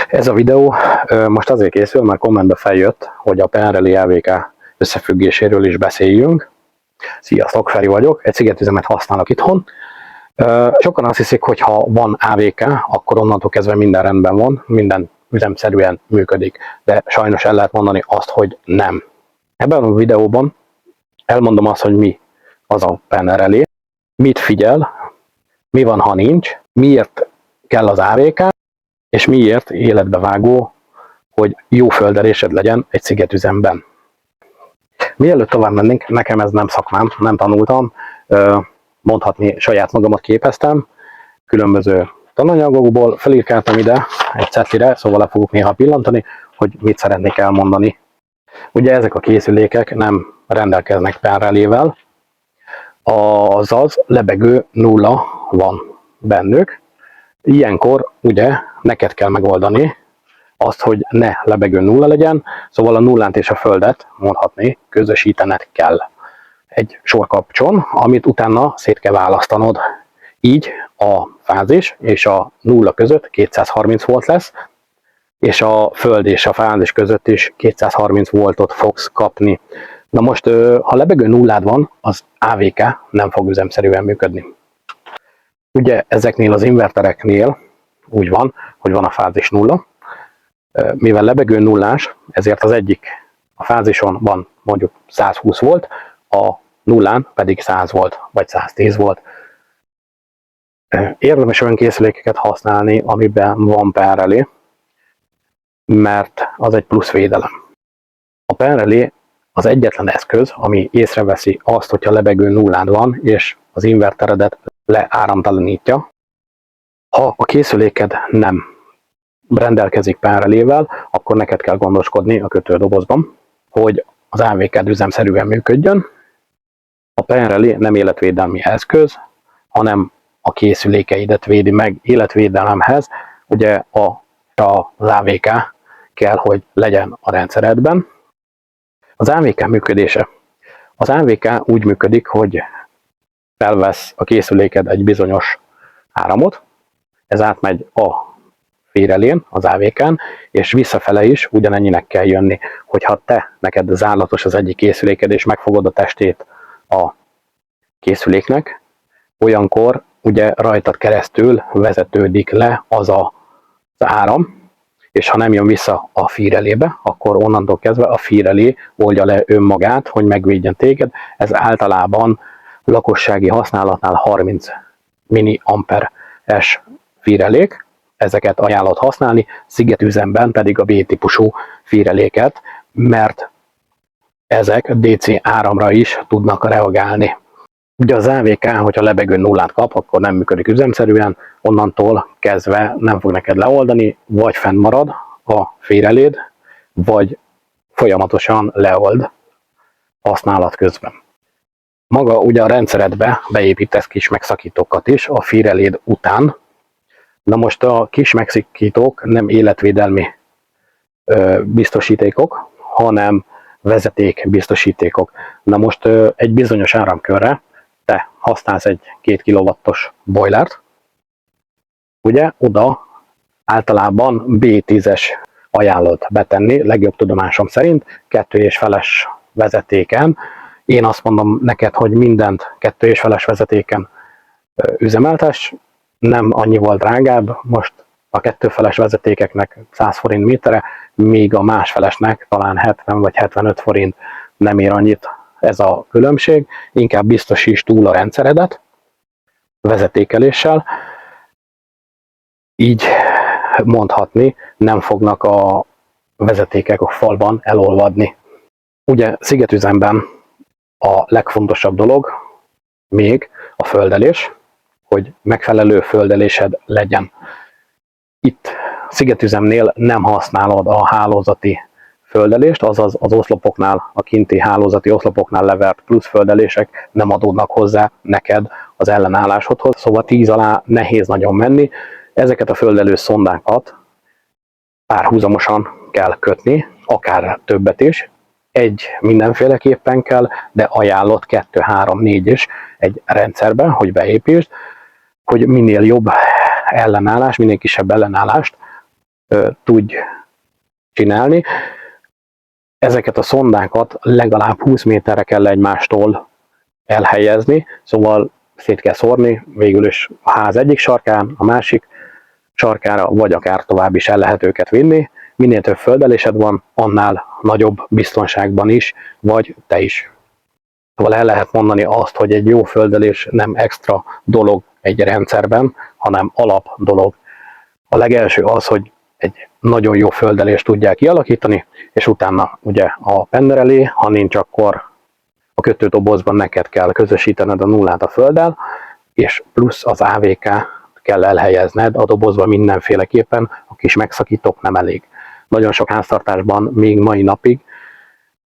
Ez a videó most azért készül, mert kommentbe feljött, hogy a PNRL AVK összefüggéséről is beszéljünk. Sziasztok, Feri vagyok, egy szigetüzemet használok itthon. Sokan azt hiszik, hogy ha van AVK, akkor onnantól kezdve minden rendben van, minden üzemszerűen működik, de sajnos el lehet mondani azt, hogy nem. Ebben a videóban elmondom azt, hogy mi az a PNRL, mit figyel, mi van, ha nincs, miért kell az AVK, és miért életbevágó, hogy jó földelésed legyen egy szigetüzemben. Mielőtt tovább mennénk, nekem ez nem szakmám, nem tanultam, mondhatni saját magamat képeztem, különböző tananyagokból felírkáltam ide egy cetlire, szóval le fogok néha pillantani, hogy mit szeretnék elmondani. Ugye ezek a készülékek nem rendelkeznek PNRL-ével, azaz lebegő nulla van bennük. Ilyenkor ugye neked kell megoldani azt, hogy ne lebegő nulla legyen, szóval a nullát és a földet, mondhatni, közösítened kell egy sorkapcson, amit utána szét kell választanod. Így a fázis és a nulla között 230 volt lesz, és a föld és a fázis között is 230 voltot fogsz kapni. Na most, ha lebegő nullád van, az AVK nem fog üzemszerűen működni. Ugye ezeknél az invertereknél úgy van, hogy van a fázis nulla, mivel lebegő nullás, ezért az egyik a fázison van mondjuk 120 volt, a nullán pedig 100 volt, vagy 110 volt. Érdemes olyan készülékeket használni, amiben van PNRL, mert az egy plusz védelem. A PNRL az egyetlen eszköz, ami észreveszi azt, hogyha lebegő nullád van, és az inverteredet leáramtalanítja. Ha a készüléked nem rendelkezik PNRL-ével, akkor neked kell gondoskodni a kötődobozban, hogy az AVK-d üzemszerűen működjön. A PNRL nem életvédelmi eszköz, hanem a készülékeidet védi meg életvédelemhez. Ugye az AVK kell, hogy legyen a rendszeredben. Az AVK működése. Az AVK úgy működik, hogy felvesz a készüléked egy bizonyos áramot, ez átmegy a félrelén, az AVK-n, és visszafele is ugyanennyinek kell jönni. Hogyha neked zárlatos az egyik készüléked, és megfogod a testét a készüléknek, olyankor ugye rajtad keresztül vezetődik le az áram, és ha nem jön vissza a félrelébe, akkor onnantól kezdve a félrelé oldja le önmagát, hogy megvédjen téged. Ez általában lakossági használatnál 30 milliamperes félrelék, ezeket ajánlott használni, szigetüzemben pedig a B-típusú félreléket, mert ezek DC áramra is tudnak reagálni. Ugye az AVK, hogyha lebegő nullát kap, akkor nem működik üzemszerűen, onnantól kezdve nem fog neked leoldani, vagy fennmarad a félreléd, vagy folyamatosan leold használat közben. Maga ugye a rendszeredbe beépítesz kis megszakítókat is a félreléd után. Na most a kis megszakítók nem életvédelmi biztosítékok, hanem vezetékbiztosítékok. Na most egy bizonyos áramkörre te használsz egy 2 kW-os bojlert, ugye oda általában B10-es ajánlott betenni, legjobb tudomásom szerint, 2,5-es vezetéken. Én azt mondom neked, hogy mindent 2,5-es vezetéken üzemeltes, nem annyival drágább, most a 2,5-es vezetékeknek 100 forint méterre, míg a másfelesnek talán 70 vagy 75 forint, nem ér annyit ez a különbség, inkább biztosíts túl a rendszeredet vezetékeléssel, így mondhatni, nem fognak a vezetékek a falban elolvadni. Ugye szigetüzemben a legfontosabb dolog még a földelés, hogy megfelelő földelésed legyen. Itt szigetüzemnél nem használod a hálózati földelést, azaz az oszlopoknál, a kinti hálózati oszlopoknál levert plusz földelések nem adódnak hozzá neked az ellenállásodhoz, szóval 10 alá nehéz nagyon menni. Ezeket a földelő szondákat párhuzamosan kell kötni, akár többet is. Egy mindenféleképpen kell, de ajánlott 2, 3, 4 is egy rendszerben, hogy beépítsd, hogy minél jobb ellenállás, minél kisebb ellenállást tudj csinálni. Ezeket a szondákat legalább 20 méterre kell egymástól elhelyezni, szóval szét kell szórni, végül is a ház egyik sarkán, a másik sarkára, vagy akár tovább is el lehet őket vinni. Minél több földelésed van, annál nagyobb biztonságban is, vagy te is. Szóval el lehet mondani azt, hogy egy jó földelés nem extra dolog egy rendszerben, hanem alap dolog. A legelső az, hogy egy nagyon jó földelést tudják kialakítani, és utána ugye a penner elé, ha nincs, akkor a kötődobozban neked kell közösítened a nullát a földdel, és plusz az AVK kell elhelyezned a dobozban mindenféleképpen, a kis megszakítók nem elég. Nagyon sok háztartásban még mai napig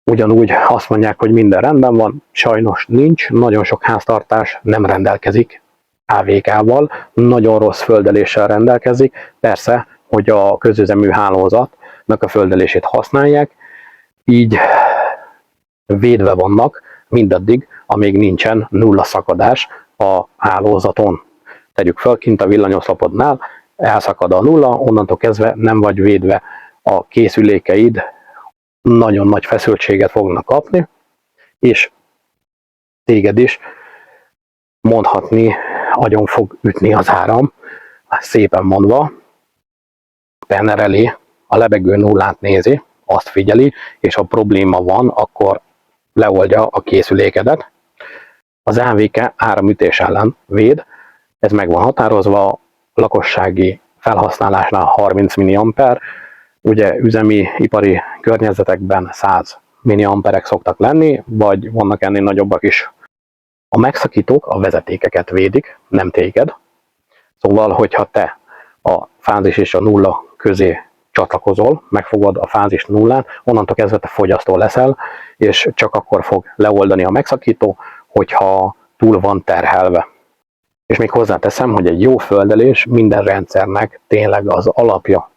ugyanúgy azt mondják, hogy minden rendben van, sajnos nincs, nagyon sok háztartás nem rendelkezik AVK-val, nagyon rossz földeléssel rendelkezik, persze, hogy a közüzemű hálózatnak a földelését használják, így védve vannak mindaddig, amíg nincsen nulla szakadás a hálózaton. Tegyük fel, kint a villanyoszlopodnál elszakad a nulla, onnantól kezdve nem vagy védve, a készülékeid nagyon nagy feszültséget fognak kapni, és téged is mondhatni, agyon fog ütni az áram, szépen mondva, penner elé a lebegő nullát nézi, azt figyeli, és ha probléma van, akkor leoldja a készülékedet. Az AVK áramütés ellen véd, ez meg van határozva, a lakossági felhasználásnál 30 mA, ugye üzemi, ipari környezetekben 100 mA szoktak lenni, vagy vannak ennél nagyobbak is. A megszakítók a vezetékeket védik, nem téged. Szóval, hogyha te a fázis és a nulla közé csatlakozol, megfogod a fázis nullát, onnantól kezdve te fogyasztó leszel, és csak akkor fog leoldani a megszakító, hogyha túl van terhelve. És még hozzáteszem, hogy egy jó földelés minden rendszernek tényleg az alapja.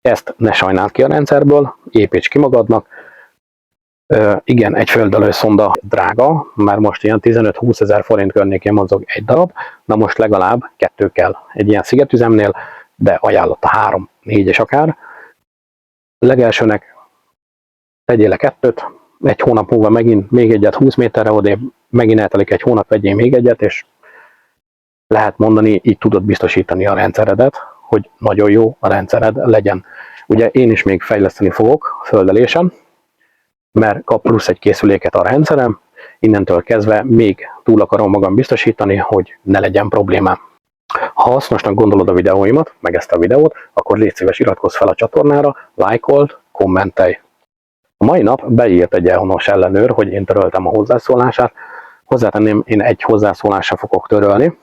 Ezt ne sajnáld ki a rendszerből, építs ki magadnak. Igen, egy földelő szonda drága, mert most ilyen 15-20 ezer forint környékén mozog egy darab, na most legalább 2 kell egy ilyen szigetüzemnél, de ajánlott a 3, 4 és akár. Legelsőnek tegyél le 2, egy hónap múlva megint még egyet 20 méterre odébb, megint eltelik egy hónap, vegyél még egyet, és lehet mondani, így tudod biztosítani a rendszeredet, hogy nagyon jó a rendszered legyen. Ugye én is még fejleszteni fogok a földelésen, mert kap plusz egy készüléket a rendszerem, innentől kezdve még túl akarom magam biztosítani, hogy ne legyen problémám. Ha hasznosnak gondolod a videóimat, meg ezt a videót, akkor légy szíves, iratkozz fel a csatornára, lájkold, kommentelj. A mai nap beírt egy elhonos ellenőr, hogy én töröltem a hozzászólását. Hozzátenném, én egy hozzászólásra fogok törölni.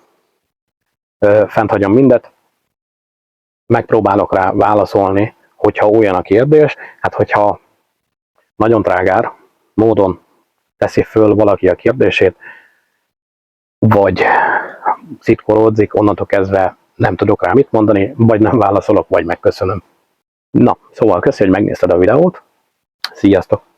Fent hagyom mindet, megpróbálok rá válaszolni, hogyha olyan a kérdés, hát hogyha nagyon trágár módon teszi föl valaki a kérdését, vagy szitkoródzik, onnantól kezdve nem tudok rá mit mondani, vagy nem válaszolok, vagy megköszönöm. Na, szóval köszi, hogy megnézted a videót. Sziasztok!